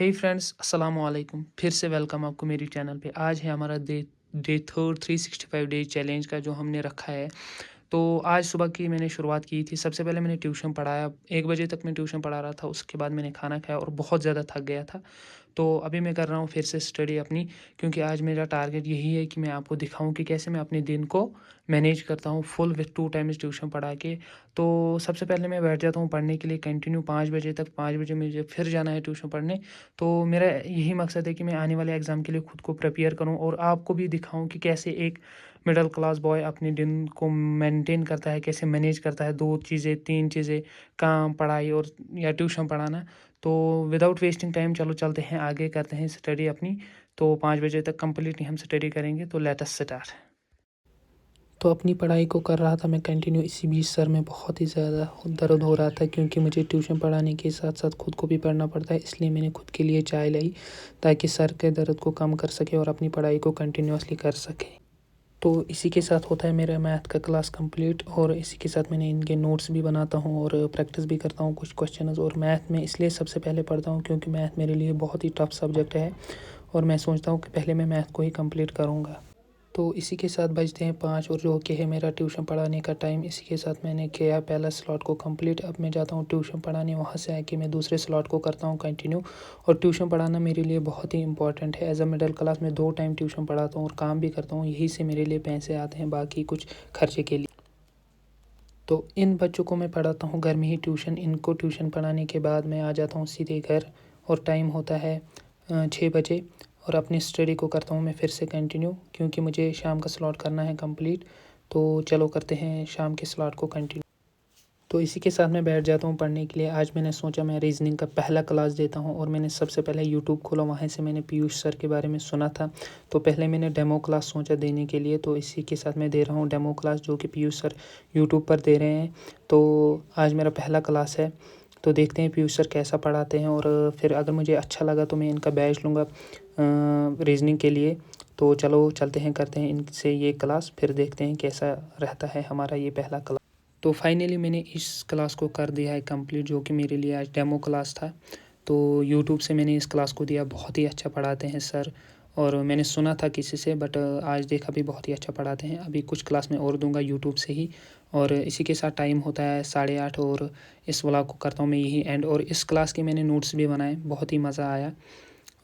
हे friends, अस्सलाम वालेकुम। फिर से वेलकम आपको मेरी चैनल पे। आज है हमारा डे थर्ड 365 डेज चैलेंज का जो हमने रखा है। तो आज सुबह की मैंने शुरुआत की थी। सबसे पहले मैंने ट्यूशन पढ़ाया, 1 बजे तक मैं ट्यूशन पढ़ा रहा था। उसके बाद मैंने खाना खाया और बहुत ज़्यादा थक गया था। तो अभी मैं कर रहा हूँ फिर से स्टडी अपनी, क्योंकि आज मेरा टारगेट यही है कि मैं आपको दिखाऊँ कि कैसे मैं अपने दिन को मैनेज करता हूँ फुल विथ 2 टाइम्स ट्यूशन पढ़ा के। तो सबसे पहले मैं बैठ जाता हूँ पढ़ने के लिए कंटिन्यू 5 बजे तक। 5 बजे मुझे फिर जाना है ट्यूशन पढ़ने। तो मेरा यही मकसद है कि मैं आने वाले एग्ज़ाम के लिए खुद को प्रिपेयर करूँ और आपको भी दिखाऊँ कि कैसे एक मिडल क्लास बॉय अपने दिन को मेंटेन करता है, कैसे मैनेज करता है 2 चीज़ें, 3 चीज़ें, काम, पढ़ाई और या ट्यूशन पढ़ाना। तो विदाउट वेस्टिंग टाइम चलो चलते हैं आगे, करते हैं स्टडी अपनी। तो 5 बजे तक कंप्लीटली हम स्टडी करेंगे, तो लेट अस स्टार्ट। तो अपनी पढ़ाई को कर रहा था मैं कंटिन्यू। इसी बीच सर में बहुत ही ज़्यादा दर्द हो रहा था, क्योंकि मुझे ट्यूशन पढ़ाने के साथ साथ खुद को भी पढ़ना पड़ता है। इसलिए मैंने खुद के लिए चाय लाई, ताकि सर के दर्द को कम कर सके और अपनी पढ़ाई को कंटिन्यूअसली कर सके। तो इसी के साथ होता है मेरा मैथ का क्लास कंप्लीट, और इसी के साथ मैंने इनके नोट्स भी बनाता हूँ और प्रैक्टिस भी करता हूँ कुछ क्वेश्चंस। और मैथ में इसलिए सबसे पहले पढ़ता हूँ क्योंकि मैथ मेरे लिए बहुत ही टफ सब्जेक्ट है, और मैं सोचता हूँ कि पहले मैं मैथ को ही कंप्लीट करूँगा। तो इसी के साथ बजते हैं 5, और जो कि है मेरा ट्यूशन पढ़ाने का टाइम। इसी के साथ मैंने किया पहला स्लॉट को कंप्लीट। अब मैं जाता हूँ ट्यूशन पढ़ाने। वहाँ से आके मैं दूसरे स्लॉट को करता हूँ कंटिन्यू। और ट्यूशन पढ़ाना मेरे लिए बहुत ही इंपॉर्टेंट है। एज अ मिडिल क्लास में 2 टाइम ट्यूशन पढ़ाता हूँ और काम भी करता हूँ। यही से मेरे लिए पैसे आते हैं बाकी कुछ खर्चे के लिए। तो इन बच्चों को मैं पढ़ाता हूँ घर में ही ट्यूशन। इनको ट्यूशन पढ़ाने के बाद मैं आ जाता हूँ सीधे घर, और टाइम होता है 6 बजे। और अपनी स्टडी को करता हूँ मैं फिर से कंटिन्यू, क्योंकि मुझे शाम का स्लॉट करना है कंप्लीट। तो चलो करते हैं शाम के स्लॉट को कंटिन्यू। तो इसी के साथ मैं बैठ जाता हूँ पढ़ने के लिए। आज मैंने सोचा मैं रीज़निंग का पहला क्लास देता हूँ, और मैंने सबसे पहले यूट्यूब खोला। वहाँ से मैंने पीयूष सर के बारे में सुना था, तो पहले मैंने डेमो क्लास सोचा देने के लिए। तो इसी के साथ मैं दे रहा हूँ डेमो क्लास, जो कि पीयूष सर यूट्यूब पर दे रहे हैं। तो आज मेरा पहला क्लास है, तो देखते हैं पीयूष सर कैसा पढ़ाते हैं। और फिर अगर मुझे अच्छा लगा तो मैं इनका बैच लूँगा रीज़निंग के लिए। तो चलो चलते हैं, करते हैं इनसे ये क्लास, फिर देखते हैं कैसा रहता है हमारा ये पहला क्लास। तो फाइनली मैंने इस क्लास को कर दिया है कंप्लीट, जो कि मेरे लिए आज डेमो क्लास था। तो यूट्यूब से मैंने इस क्लास को दिया। बहुत ही अच्छा पढ़ाते हैं सर, और मैंने सुना था किसी से, बट आज देखा भी बहुत ही अच्छा पढ़ाते हैं। अभी कुछ क्लास में और दूंगा यूट्यूब से ही। और इसी के साथ टाइम होता है 8:30, और इस व्लॉग को करता हूँ मैं यही एंड। और इस क्लास के मैंने नोट्स भी बनाए, बहुत ही मज़ा आया,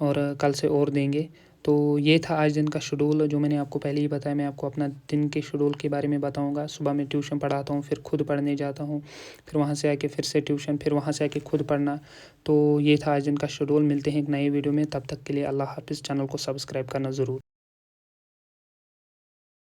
और कल से और देंगे। तो ये था आज दिन का शेड्यूल, जो मैंने आपको पहले ही बताया। मैं आपको अपना दिन के शेड्यूल के बारे में बताऊंगा। सुबह मैं ट्यूशन पढ़ाता हूँ, फिर खुद पढ़ने जाता हूँ, फिर वहाँ से आके फिर से ट्यूशन, फिर वहाँ से आके खुद पढ़ना। तो ये था आज दिन का शेड्यूल। मिलते हैं एक नए वीडियो में, तब तक के लिए अल्लाह हाफ़िज़। चैनल को सब्सक्राइब करना ज़रूर।